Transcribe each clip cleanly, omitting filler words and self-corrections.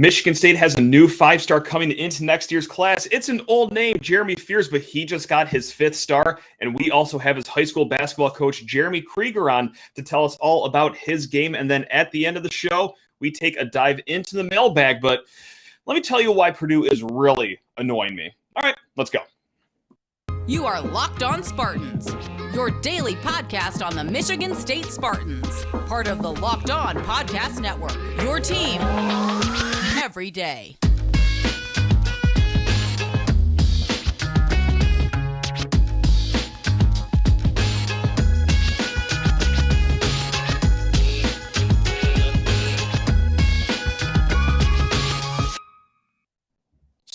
Michigan State has a new 5-star coming into next year's class. It's an old name, Jeremy Fears, but he just got his 5th star. And we also have his high school basketball coach, Jeremy Kreiger, on to tell us all about his game. And then at the end of the show, we take a dive into the mailbag. But let me tell you why Purdue is really annoying me. All right, let's go. You are Locked On Spartans, your daily podcast on the Michigan State Spartans, part of the Locked On Podcast Network, your team every day.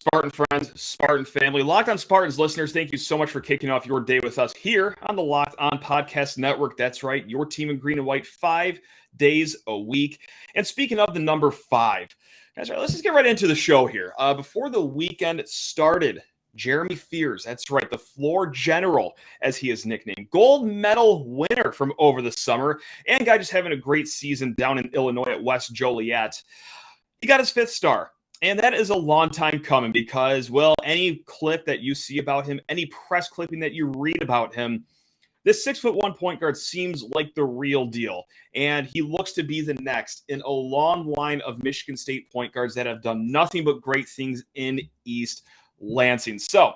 Spartan friends, Spartan family, Locked On Spartans listeners, thank you so much for kicking off your day with us here on the Locked On Podcast Network. That's right, your team in green and white 5 days a week. And speaking of the number 5, guys, let's just get right into the show here. Before the weekend started, Jeremy Fears, that's right, the floor general, as he is nicknamed, gold medal winner from over the summer, and guy just having a great season down in Illinois at West Joliet. He got his 5th star. And that is a long time coming because, well, any clip that you see about him, any press clipping that you read about him, this 6'1" point guard seems like the real deal. And he looks to be the next in a long line of Michigan State point guards that have done nothing but great things in East Lansing. So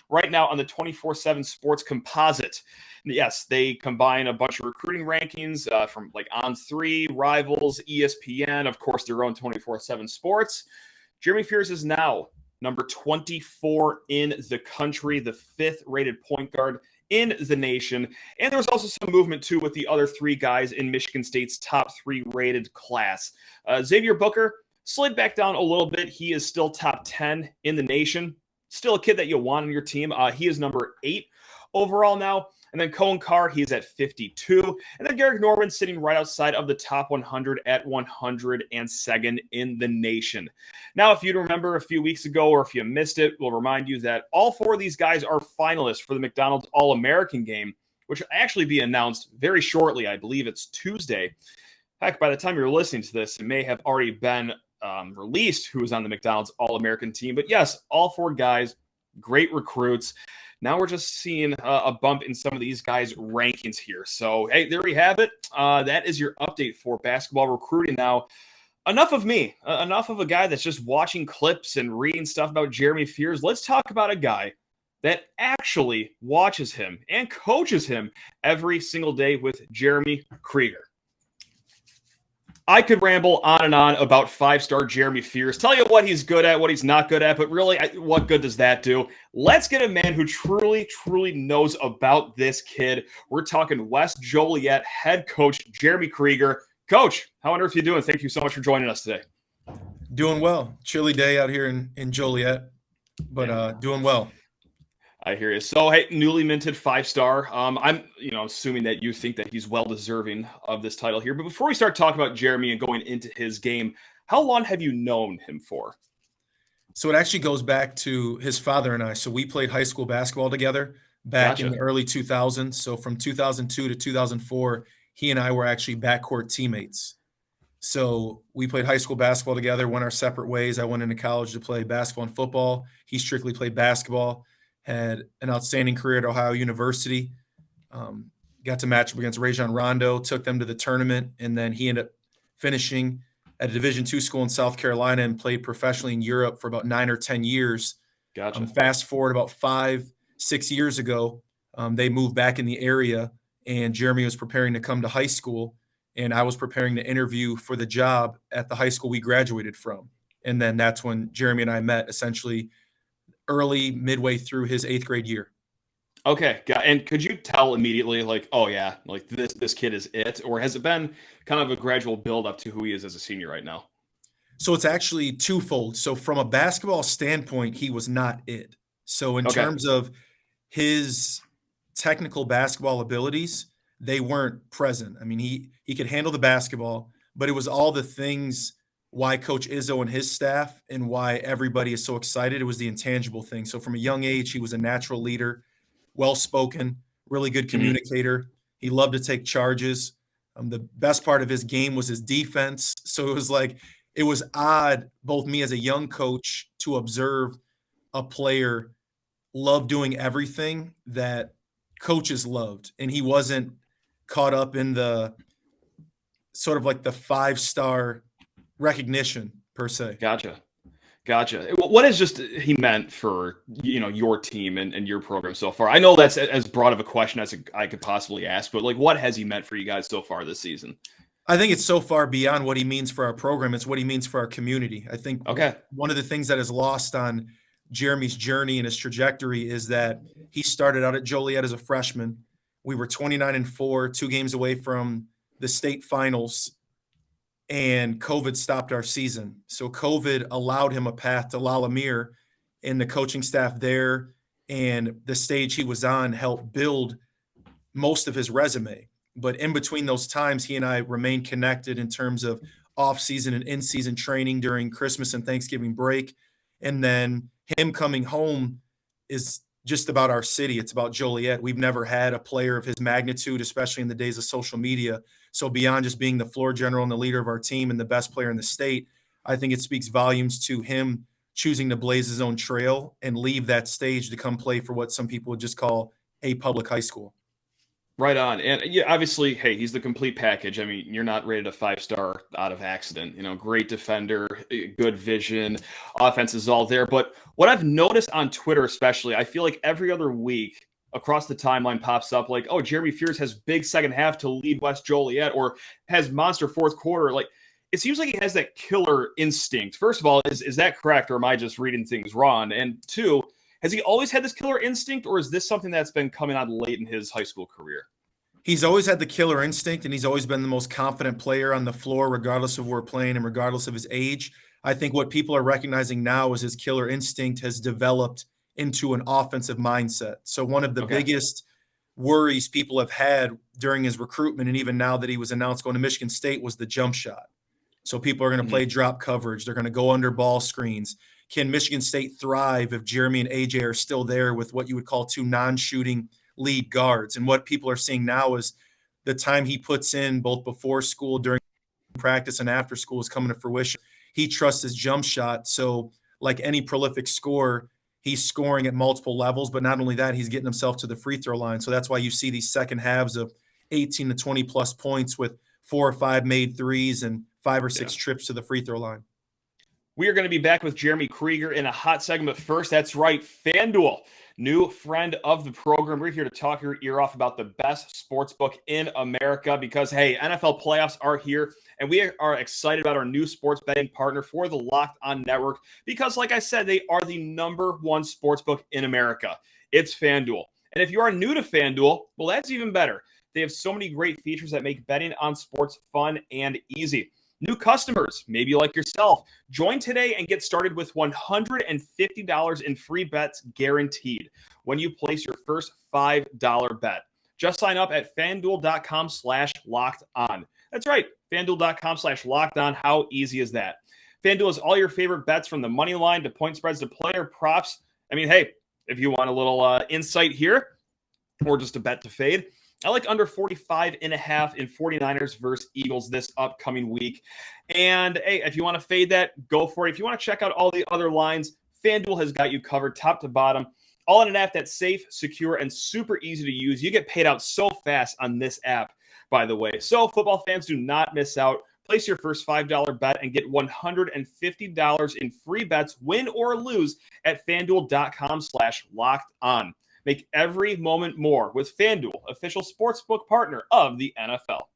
right now on the 24/7 Sports Composite, yes, they combine a bunch of recruiting rankings from like On3, Rivals, ESPN, of course, their own 24/7 Sports. Jeremy Fears is now number 24 in the country, the 5th rated point guard in the nation. And there was also some movement, too, with the other 3 guys in Michigan State's top 3 rated class. Xavier Booker slid back down a little bit. He is still top 10 in the nation. Still a kid that you want on your team. He is number 8 overall now. And then Cohen Carr, he's at 52. And then Garrick Norman sitting right outside of the top 100 at 102nd in the nation. Now, if you remember a few weeks ago, or if you missed it, we'll remind you that all 4 of these guys are finalists for the McDonald's All-American game, which will actually be announced very shortly. I believe it's Tuesday. Heck, by the time you're listening to this, it may have already been released who is on the McDonald's All-American team. But yes, all 4 guys, great recruits. Now we're just seeing a bump in some of these guys' rankings here. So, hey, there we have it. That is your update for basketball recruiting. Now, enough of me. Enough of a guy that's just watching clips and reading stuff about Jeremy Fears. Let's talk about a guy that actually watches him and coaches him every single day with Jeremy Kreiger. I could ramble on and on about 5-star Jeremy Fears, tell you what he's good at, what he's not good at, but really, what good does that do? Let's get a man who truly, truly knows about this kid. We're talking West Joliet head coach Jeremy Kreiger. Coach, how on earth are you doing? Thank you so much for joining us today. Doing well. Chilly day out here in Joliet, but doing well. I hear you. So, hey, newly minted 5-star. I'm, assuming that you think that he's well deserving of this title here. But before we start talking about Jeremy and going into his game, how long have you known him for? So it actually goes back to his father and I. So we played high school basketball together back in the early 2000s. So from 2002 to 2004, he and I were actually backcourt teammates. So we played high school basketball together, went our separate ways. I went into college to play basketball and football. He strictly played basketball. Had an outstanding career at Ohio University, got to match up against Rajon Rondo, took them to the tournament, and then he ended up finishing at a Division II school in South Carolina and played professionally in Europe for about 9 or 10 years. Gotcha. Fast forward about 5-6 years ago, they moved back in the area, and Jeremy was preparing to come to high school, and I was preparing to interview for the job at the high school we graduated from. And then that's when Jeremy and I met, essentially midway through his 8th grade year. Okay. And could you tell immediately, like, oh yeah, like this kid is it? Or has it been kind of a gradual build up to who he is as a senior right now? So it's actually twofold. So from a basketball standpoint, he was not it. So in terms of his technical basketball abilities, they weren't present. I mean, he could handle the basketball, but it was all the things why Coach Izzo and his staff and why everybody is so excited. It was the intangible thing. So from a young age, he was a natural leader, well-spoken, really good communicator. He loved to take charges. The best part of his game was his defense. So it was like it was odd, both me as a young coach, to observe a player love doing everything that coaches loved. And he wasn't caught up in the sort of like the 5-star recognition per se. Gotcha. What has just he meant for your team and your program so far? I know that's as broad of a question as I could possibly ask, but like, what has he meant for you guys so far this season? I think it's so far beyond what he means for our program. It's what he means for our community. I think one of the things that is lost on Jeremy's journey and his trajectory is that he started out at Joliet as a freshman. We were 29-4, 2 games away from the state finals, and COVID stopped our season. So COVID allowed him a path to Lalamere, and the coaching staff there and the stage he was on helped build most of his resume. But in between those times, he and I remained connected in terms of off-season and in-season training during Christmas and Thanksgiving break. And then him coming home is just about our city. It's about Joliet. We've never had a player of his magnitude, especially in the days of social media. So beyond just being the floor general and the leader of our team and the best player in the state, I think it speaks volumes to him choosing to blaze his own trail and leave that stage to come play for what some people would just call a public high school. Right on. And yeah, obviously, hey, he's the complete package. I mean, you're not rated a 5-star out of accident. Great defender, good vision, offense is all there. But what I've noticed on Twitter, especially, I feel like every other week across the timeline pops up like, oh, Jeremy Fears has big second half to lead West Joliet, or has monster fourth quarter. Like, it seems like he has that killer instinct. First of all, is that correct, or am I just reading things wrong? And two, has he always had this killer instinct, or is this something that's been coming on late in his high school career? He's always had the killer instinct, and he's always been the most confident player on the floor, regardless of where we're playing and regardless of his age. I think what people are recognizing now is his killer instinct has developed into an offensive mindset. So one of the biggest worries people have had during his recruitment, and even now that he was announced going to Michigan State, was the jump shot. So people are going to play drop coverage. They're going to go under ball screens. Can Michigan State thrive if Jeremy and AJ are still there with what you would call 2 non-shooting lead guards? And what people are seeing now is the time he puts in both before school, during practice, and after school is coming to fruition. He trusts his jump shot. So like any prolific scorer, he's scoring at multiple levels, but not only that, he's getting himself to the free throw line. So that's why you see these second halves of 18 to 20 plus points with 4 or 5 made threes and 5 or 6 trips to the free throw line. We are going to be back with Jeremy Kreiger in a hot segment. First, that's right, FanDuel, new friend of the program. We're here to talk your ear off about the best sports book in America because, hey, NFL playoffs are here, and we are excited about our new sports betting partner for the Locked On Network because, like I said, they are the #1 sports book in America. It's FanDuel. And if you are new to FanDuel, well, that's even better. They have so many great features that make betting on sports fun and easy. New customers, maybe like yourself, join today and get started with $150 in free bets guaranteed when you place your first $5 bet. Just sign up at FanDuel.com/lockedon. That's right, FanDuel.com/lockedon. How easy is that? FanDuel has all your favorite bets from the money line to point spreads to player props. I mean, hey, if you want a little insight here or just a bet to fade, I like under 45.5 in 49ers versus Eagles this upcoming week. And hey, if you want to fade that, go for it. If you want to check out all the other lines, FanDuel has got you covered top to bottom. All in an app that's safe, secure, and super easy to use. You get paid out so fast on this app, by the way. So football fans, do not miss out. Place your first $5 bet and get $150 in free bets, win or lose, at FanDuel.com/lockedon. Make every moment more with FanDuel, official sportsbook partner of the NFL.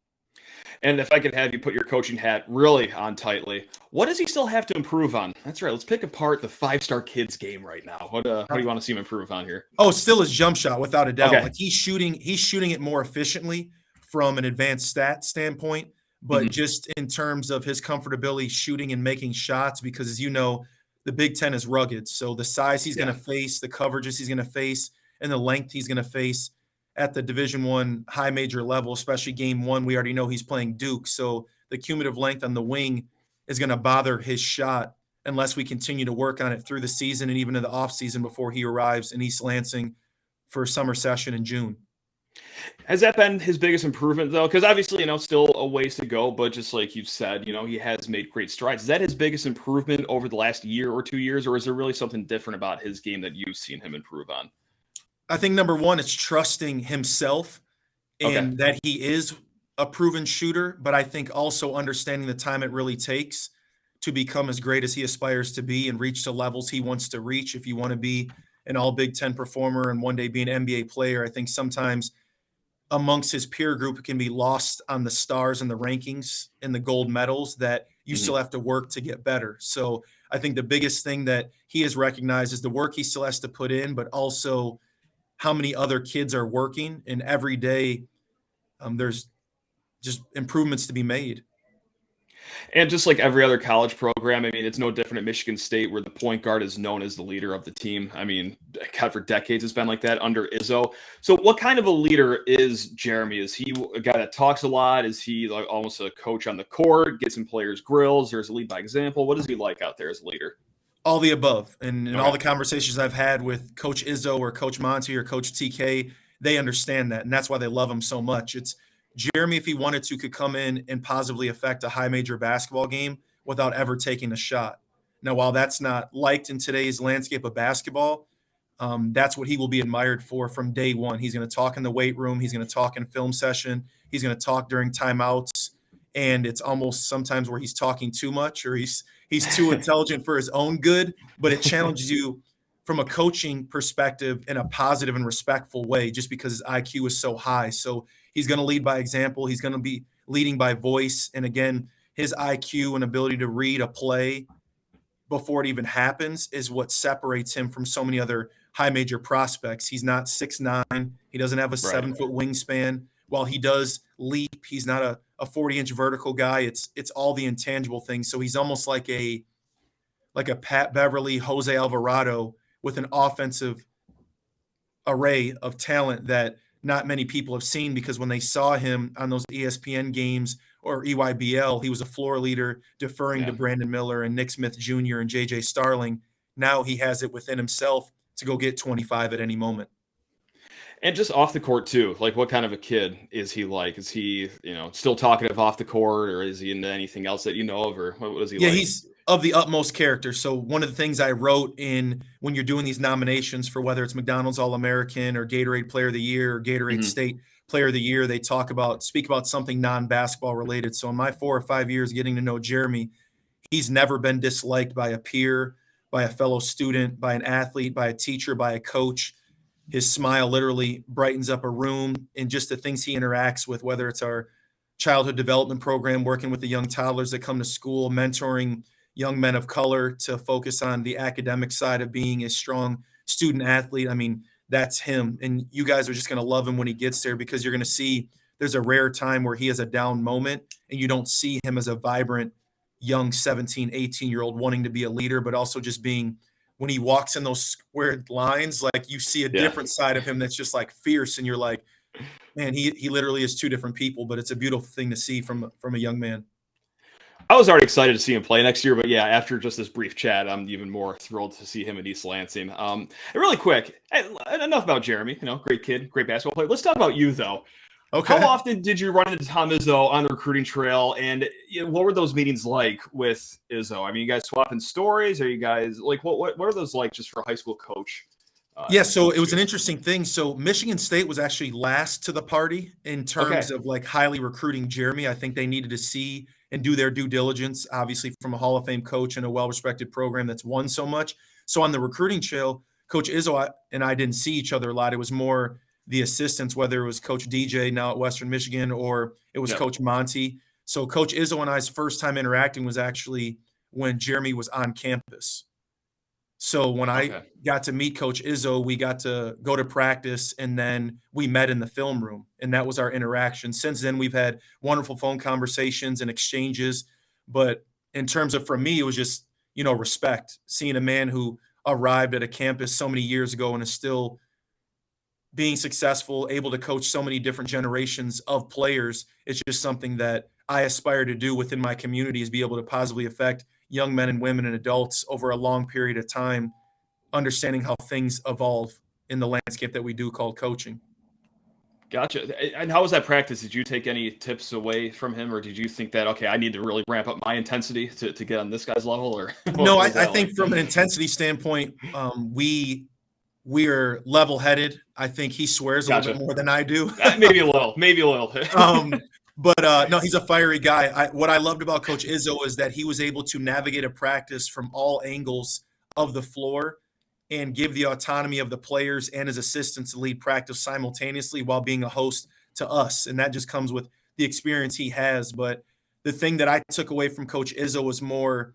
And if I could have you put your coaching hat really on tightly, what does he still have to improve on? That's right. Let's pick apart the 5-star kid's game right now. What do you want to see him improve on here? Oh, still his jump shot, without a doubt. Okay. Like he's shooting it more efficiently from an advanced stat standpoint, but just in terms of his comfortability shooting and making shots, because as you know, the Big Ten is rugged. So the size he's going to face, the coverages he's going to face, and the length he's going to face at the Division I high major level, especially game 1, we already know he's playing Duke. So the cumulative length on the wing is going to bother his shot unless we continue to work on it through the season and even in the offseason before he arrives in East Lansing for summer session in June. Has that been his biggest improvement, though? Because obviously, still a ways to go, but just like you've said, he has made great strides. Is that his biggest improvement over the last year or 2 years, or is there really something different about his game that you've seen him improve on? I think number one is trusting himself Okay. and that he is a proven shooter, but I think also understanding the time it really takes to become as great as he aspires to be and reach the levels he wants to reach. If you want to be an all Big Ten performer and one day be an NBA player, I think sometimes amongst his peer group, it can be lost on the stars and the rankings and the gold medals that you Mhm. still have to work to get better. So I think the biggest thing that he has recognized is the work he still has to put in, but also how many other kids are working. And every day, there's just improvements to be made. And just like every other college program, I mean, it's no different at Michigan State, where the point guard is known as the leader of the team. I mean, God, for decades it's been like that under Izzo. So, what kind of a leader is Jeremy? Is he a guy that talks a lot? Is he like almost a coach on the court, gets in players' grills, or is a lead by example? What is he like out there as a leader? All the above. And in all Okay. the conversations I've had with Coach Izzo or Coach Monty or Coach TK, they understand that. And that's why they love him so much. It's Jeremy, if he wanted to, could come in and positively affect a high major basketball game without ever taking a shot. Now, while that's not liked in today's landscape of basketball, that's what he will be admired for from day one. He's going to talk in the weight room. He's going to talk in film session. He's going to talk during timeouts. And it's almost sometimes where he's talking too much or he's too intelligent for his own good, but it challenges you from a coaching perspective in a positive and respectful way just because his IQ is so high. So he's going to lead by example. He's going to be leading by voice. And again, his IQ and ability to read a play before it even happens is what separates him from so many other high major prospects. He's not 6'9". He doesn't have a Right. 7-foot wingspan. While he does leap, he's not a 40-inch vertical guy. It's all the intangible things. So he's almost like a Pat Beverly, Jose Alvarado with an offensive array of talent that not many people have seen, because when they saw him on those ESPN games or EYBL, he was a floor leader deferring Yeah. to Brandon Miller and Nick Smith Jr. and JJ Starling. Now he has it within himself to go get 25 at any moment. And just off the court too, like what kind of a kid is he like? Is he, still talkative off the court, or is he into anything else that you know of, or what is he Yeah, like? he's of the utmost character. So one of the things I wrote in when you're doing these nominations for whether it's McDonald's All-American or Gatorade Player of the Year or Gatorade Mhm. State Player of the Year, they speak about something non-basketball related. So in my 4 or 5 years getting to know Jeremy, he's never been disliked by a peer, by a fellow student, by an athlete, by a teacher, by a coach. His smile literally brightens up a room, and just the things he interacts with, whether it's our childhood development program, working with the young toddlers that come to school, mentoring young men of color to focus on the academic side of being a strong student athlete. I mean, that's him. And you guys are just going to love him when he gets there, because you're going to see there's a rare time where he has a down moment and you don't see him as a vibrant young 17, 18-year-old wanting to be a leader, but also just being, when he walks in those squared lines, like you see a Yeah. different side of him that's just like fierce. And you're like, man, he literally is two different people, but it's a beautiful thing to see from a young man. I was already excited to see him play next year, but yeah, after just this brief chat, I'm even more thrilled to see him at East Lansing. And really quick, enough about Jeremy. Great kid, great basketball player. Let's talk about you, though. Okay. How often did you run into Tom Izzo on the recruiting trail, and what were those meetings like with Izzo? I mean, you guys swapping stories? Are you guys like what are those like just for a high school coach? Yeah, so it was an interesting thing. So Michigan State was actually last to the party in terms of like highly recruiting Jeremy. I think they needed to see and do their due diligence, obviously from a Hall of Fame coach and a well-respected program that's won so much. So on the recruiting trail, Coach Izzo and I didn't see each other a lot. It was more the assistants, whether it was Coach DJ now at Western Michigan or it was Coach Monty. So Coach Izzo and I's first time interacting was actually when Jeremy was on campus. So when I got to meet Coach Izzo, we got to go to practice, and then we met in the film room, and that was our interaction. Since then, we've had wonderful phone conversations and exchanges. But in terms of, for me, it was just, respect. Seeing a man who arrived at a campus so many years ago and is still being successful, able to coach so many different generations of players, it's just something that I aspire to do within my community, is be able to positively affect young men and women and adults over a long period of time, understanding how things evolve in the landscape that we do called coaching. Gotcha. And how was that practice? Did you take any tips away from him, or did you think that, okay, I need to really ramp up my intensity to get on this guy's level? Or No, I think from an intensity standpoint, we're level-headed. I think he swears a little bit more than I do. Maybe a little. No, he's a fiery guy. What I loved about Coach Izzo is that he was able to navigate a practice from all angles of the floor and give the autonomy of the players and his assistants to lead practice simultaneously while being a host to us. And that just comes with the experience he has. But the thing that I took away from Coach Izzo was more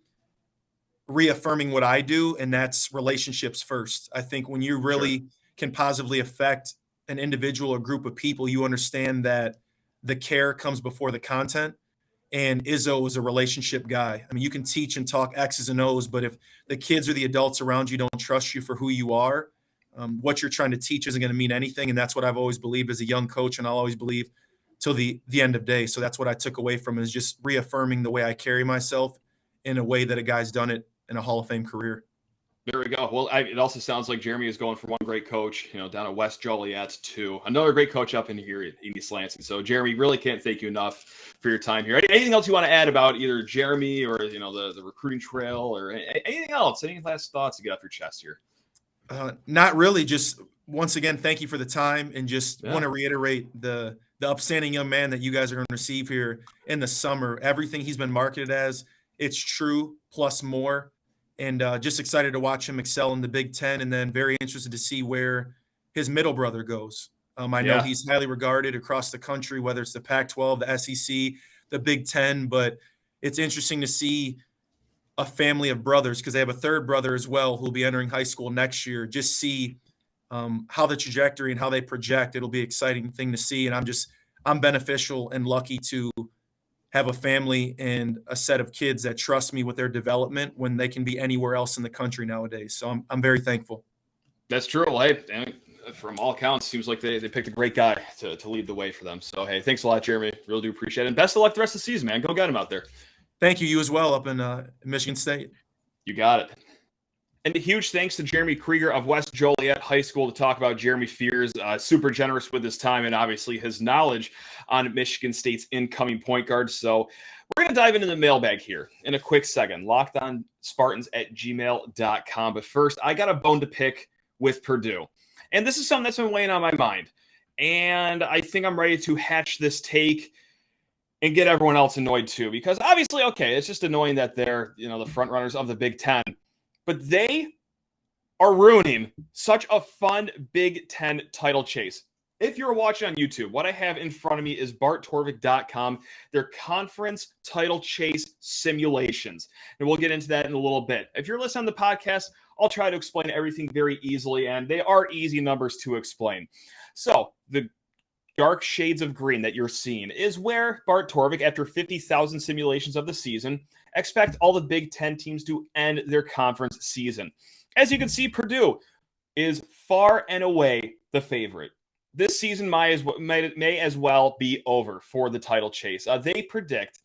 reaffirming what I do, and that's relationships first. I think when you really can positively affect an individual or group of people, you understand that the care comes before the content. And Izzo is a relationship guy. I mean, you can teach and talk X's and O's, but if the kids or the adults around you don't trust you for who you are, what you're trying to teach isn't going to mean anything. And that's what I've always believed as a young coach, and I'll always believe till the end of day. So that's what I took away from is just reaffirming the way I carry myself in a way that a guy's done it in a Hall of Fame career. There we go. Well, it also sounds like Jeremy is going from one great coach, down at West Joliet to another great coach up in here in East Lansing. So, Jeremy, really can't thank you enough for your time here. Anything else you want to add about either Jeremy or, the recruiting trail or anything else? Any last thoughts to get off your chest here? Not really. Just once again, thank you for the time, and just want to reiterate the upstanding young man that you guys are going to receive here in the summer. Everything he's been marketed as, it's true plus more. And just excited to watch him excel in the Big Ten, and then very interested to see where his middle brother goes. I know he's highly regarded across the country, whether it's the Pac-12, the SEC, the Big Ten, but it's interesting to see a family of brothers, because they have a third brother as well who will be entering high school next year. Just see how the trajectory and how they project. It'll be an exciting thing to see, and I'm beneficial and lucky to have a family and a set of kids that trust me with their development when they can be anywhere else in the country nowadays. So I'm very thankful. That's true. Well, hey, from all accounts, seems like they picked a great guy to lead the way for them. So, hey, thanks a lot, Jeremy. Really do appreciate it. And best of luck the rest of the season, man. Go get him out there. Thank you. You as well up in Michigan State. You got it. And a huge thanks to Jeremy Kreiger of West Joliet High School to talk about Jeremy Fears. Super generous with his time and obviously his knowledge on Michigan State's incoming point guard. So we're going to dive into the mailbag here in a quick second. LockedOnSpartans@gmail.com. But first, I got a bone to pick with Purdue. And this is something that's been weighing on my mind. And I think I'm ready to hatch this take and get everyone else annoyed too. Because obviously, okay, it's just annoying that they're, the front runners of the Big Ten. But they are ruining such a fun Big Ten title chase. If you're watching on YouTube, what I have in front of me is barttorvik.com, their conference title chase simulations. And we'll get into that in a little bit. If you're listening to the podcast, I'll try to explain everything very easily, and they are easy numbers to explain. So the dark shades of green that you're seeing is where Bart Torvik, after 50,000 simulations of the season, expect all the Big Ten teams to end their conference season. As you can see, Purdue is far and away the favorite. This season may as well be over for the title chase. They predict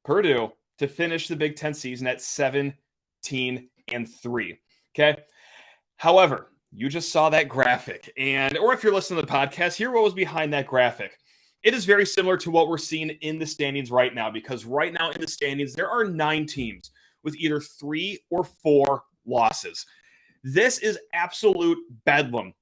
Purdue to finish the Big Ten season at 17-3. Okay. However, you just saw that graphic, or if you're listening to the podcast, hear what was behind that graphic. It is very similar to what we're seeing in the standings right now, because right now in the standings, there are 9 teams with either 3 or 4 losses. This is absolute bedlam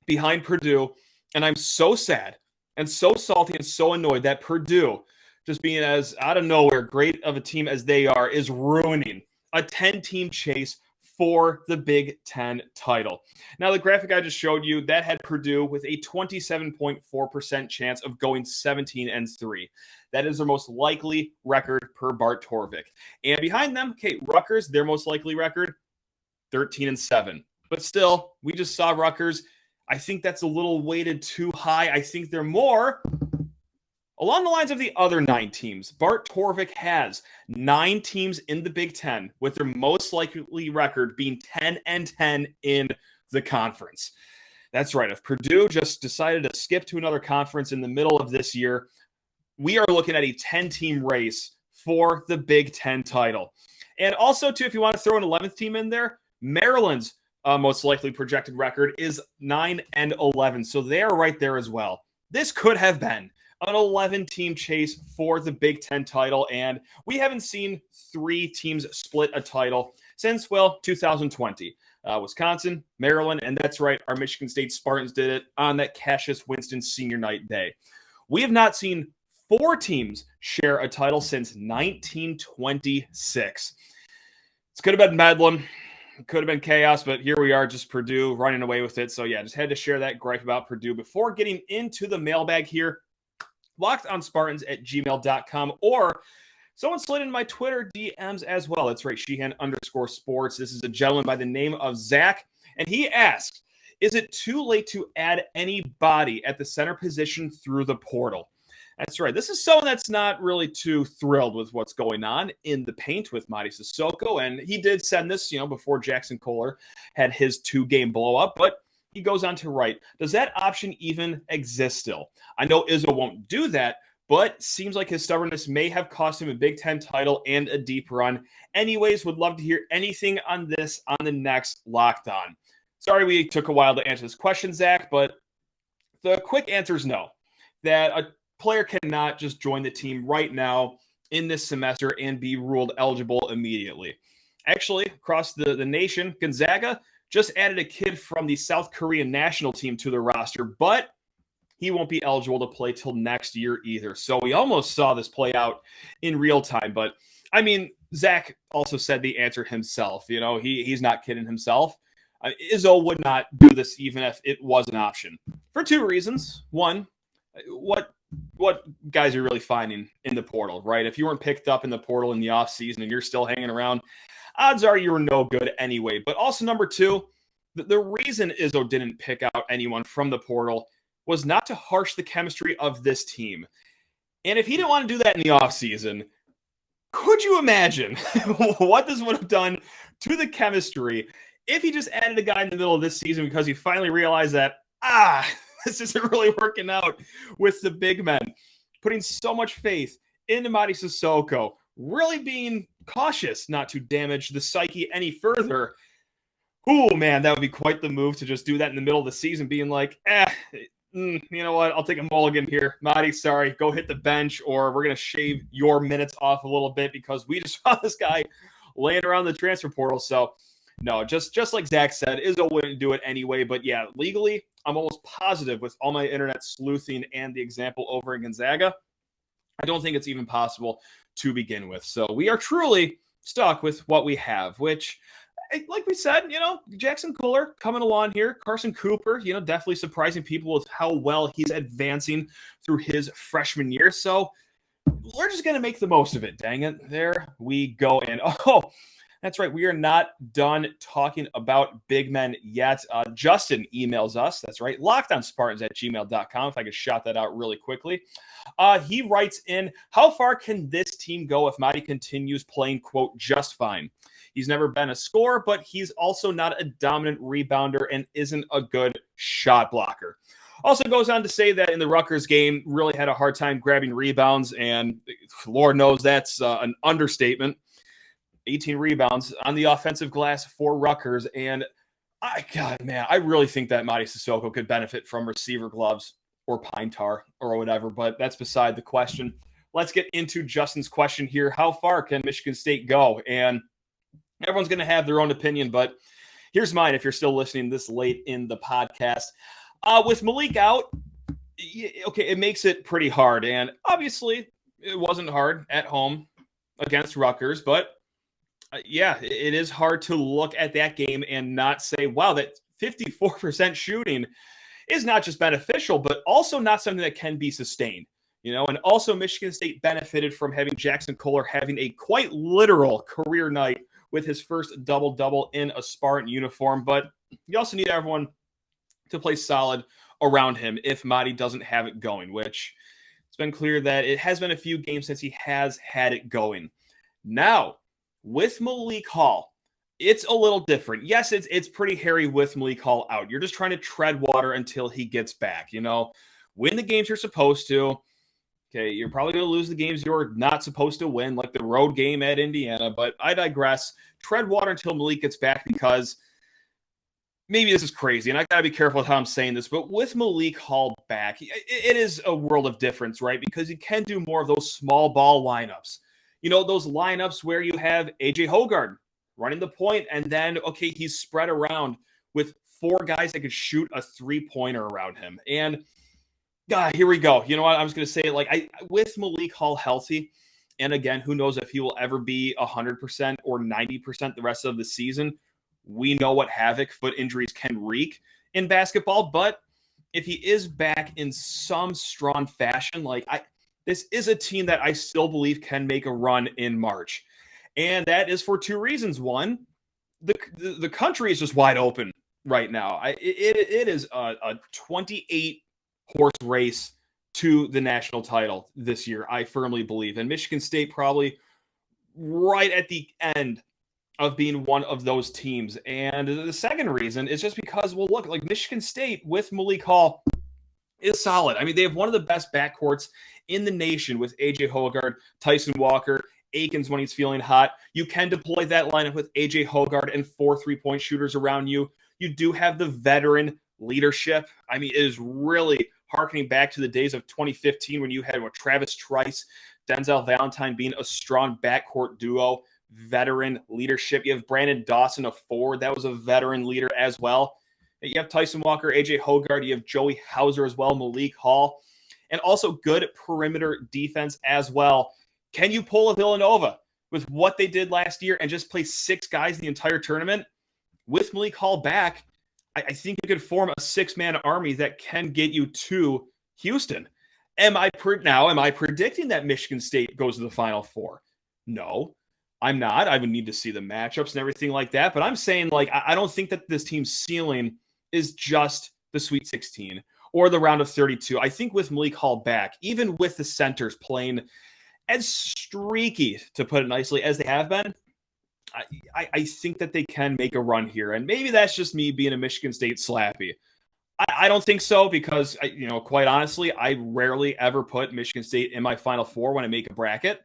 behind Purdue, and I'm so sad and so salty and so annoyed that Purdue, just being as out of nowhere great of a team as they are, is ruining a 10-team chase for the Big Ten title. Now, the graphic I just showed you, that had Purdue with a 27.4% chance of going 17-3. That is their most likely record per Bart Torvik. And behind them, Rutgers, their most likely record, 13-7. But still, we just saw Rutgers. I think that's a little weighted too high. I think they're more along the lines of the other 9 teams. Bart Torvik has 9 teams in the Big Ten with their most likely record being 10-10 in the conference. That's right. If Purdue just decided to skip to another conference in the middle of this year, we are looking at a 10-team race for the Big Ten title. And also, too, if you want to throw an 11th team in there, Maryland's most likely projected record is 9-11. So they are right there as well. this could have been an 11-team chase for the Big Ten title, and we haven't seen 3 teams split a title since, 2020. Wisconsin, Maryland, and that's right, our Michigan State Spartans did it on that Cassius Winston Senior Night day. We have not seen 4 teams share a title since 1926. It could have been Bedlam. It could have been chaos, but here we are, just Purdue running away with it. So yeah, just had to share that gripe about Purdue. Before getting into the mailbag here, lockedonspartans@gmail.com, or someone slid in my Twitter DMs as well. That's right, Sheehan_sports. This is a gentleman by the name of Zach, and he asked, is it too late to add anybody at the center position through the portal? That's right. This is someone that's not really too thrilled with what's going on in the paint with Mady Sissoko, and he did send this, before Jackson Kohler had his 2-game blow-up, but he goes on to write, does that option even exist still? I know Izzo won't do that, but seems like his stubbornness may have cost him a Big Ten title and a deep run. Anyways, would love to hear anything on this on the next Locked On. Sorry we took a while to answer this question, Zach, but the quick answer is no. That a player cannot just join the team right now in this semester and be ruled eligible immediately. Actually, across the nation, Gonzaga just added a kid from the South Korean national team to the roster, but he won't be eligible to play till next year either. So we almost saw this play out in real time. But, I mean, Zach also said the answer himself. He's not kidding himself. Izzo would not do this even if it was an option. For 2 reasons. One, what guys are really finding in the portal, right? If you weren't picked up in the portal in the offseason and you're still hanging around, odds are you were no good anyway. But also, number 2, the reason Izzo didn't pick out anyone from the portal was not to harsh the chemistry of this team. And if he didn't want to do that in the offseason, could you imagine what this would have done to the chemistry if he just added a guy in the middle of this season because he finally realized that, this isn't really working out with the big men, putting so much faith into Mady Sissoko, really being cautious not to damage the psyche any further. Oh, man, that would be quite the move to just do that in the middle of the season, being like, you know what, I'll take a mulligan here. Mady, sorry, go hit the bench, or we're going to shave your minutes off a little bit because we just saw this guy laying around the transfer portal. So, no, just like Zach said, Izzo wouldn't do it anyway. But yeah, legally, I'm almost positive with all my internet sleuthing and the example over in Gonzaga, I don't think it's even possible to begin with. So we are truly stuck with what we have, which, like we said, Jackson Kohler coming along here, Carson Cooper, definitely surprising people with how well he's advancing through his freshman year. So we're just going to make the most of it. Dang it. There we go. And that's right. We are not done talking about big men yet. Justin emails us. That's right. LockedOnSpartans@gmail.com. If I could shout that out really quickly. He writes in, how far can this team go if Mady continues playing, quote, just fine? He's never been a scorer, but he's also not a dominant rebounder and isn't a good shot blocker. Also goes on to say that in the Rutgers game, really had a hard time grabbing rebounds, and Lord knows that's an understatement. 18 rebounds on the offensive glass for Rutgers, and I really think that Mady Sissoko could benefit from receiver gloves or pine tar or whatever, but that's beside the question. Let's get into Justin's question here. How far can Michigan State go? And everyone's going to have their own opinion, but here's mine if you're still listening this late in the podcast. With Malik out, okay, it makes it pretty hard. And obviously, it wasn't hard at home against Rutgers, but it is hard to look at that game and not say, wow, that 54% shooting is not just beneficial, but also not something that can be sustained. And also Michigan State benefited from having Jackson Kohler having a quite literal career night with his first double-double in a Spartan uniform. But you also need everyone to play solid around him if Mady doesn't have it going, which it's been clear that it has been a few games since he has had it going. Now, with Malik Hall, it's a little different. Yes, it's pretty hairy with Malik Hall out. You're just trying to tread water until he gets back. Win the games you're supposed to. Okay, you're probably going to lose the games you're not supposed to win, like the road game at Indiana, but I digress. Tread water until Malik gets back because maybe this is crazy, and I got to be careful with how I'm saying this, but with Malik Hall back, it is a world of difference, right? Because he can do more of those small ball lineups. Those lineups where you have A.J. Hoggard running the point, and then, okay, he's spread around with 4 guys that could shoot a 3-pointer around him. And, God, here we go. You know what? I was going to say, with Malik Hall healthy, and again, who knows if he will ever be 100% or 90% the rest of the season. We know what havoc foot injuries can wreak in basketball, but if he is back in some strong fashion, this is a team that I still believe can make a run in March. And that is for 2 reasons. One, the country is just wide open right now. It is a 28-horse race to the national title this year, I firmly believe. And Michigan State probably right at the end of being one of those teams. And the second reason is just because, well, look, Michigan State with Malik Hall is solid. I mean, they have one of the best backcourts in the nation with A.J. Hoggard, Tyson Walker, Akins when he's feeling hot. You can deploy that lineup with A.J. Hoggard and 4 3-point shooters around you. You do have the veteran leadership. I mean, it is really harkening back to the days of 2015 when you had Travis Trice, Denzel Valentine being a strong backcourt duo. Veteran leadership. You have Brandon Dawson, a forward that was a veteran leader as well. You have Tyson Walker, A.J. Hoggard. You have Joey Hauser as well, Malik Hall, and also good perimeter defense as well. Can you pull a Villanova with what they did last year and just play 6 guys the entire tournament? With Malik Hall back, I think you could form a 6-man army that can get you to Houston. Am I predicting that Michigan State goes to the Final Four? No. I'm not. I would need to see the matchups and everything like that. But I'm saying, I don't think that this team's ceiling is just the Sweet 16 or the round of 32. I think with Malik Hall back, even with the centers playing as streaky, to put it nicely, as they have been, I think that they can make a run here. And maybe that's just me being a Michigan State slappy. I don't think so because, quite honestly, I rarely ever put Michigan State in my Final Four when I make a bracket.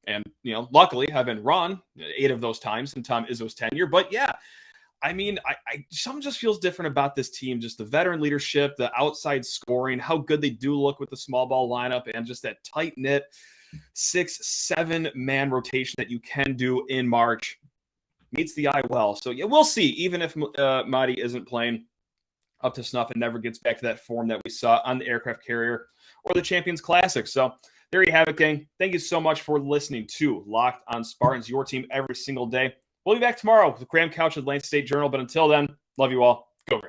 And, luckily I've been wrong 8 of those times in Tom Izzo's tenure. But yeah, I mean, something just feels different about this team. Just the veteran leadership, the outside scoring, how good they do look with the small ball lineup, and just that tight knit 6-7 man rotation that you can do in March meets the eye well. So yeah, we'll see. Even if Madi isn't playing up to snuff and never gets back to that form that we saw on the aircraft carrier or the Champions Classic. So there you have it, gang. Thank you so much for listening to Locked on Spartans, your team every single day. We'll be back tomorrow with Graham Couch of the Atlanta State Journal. But until then, love you all.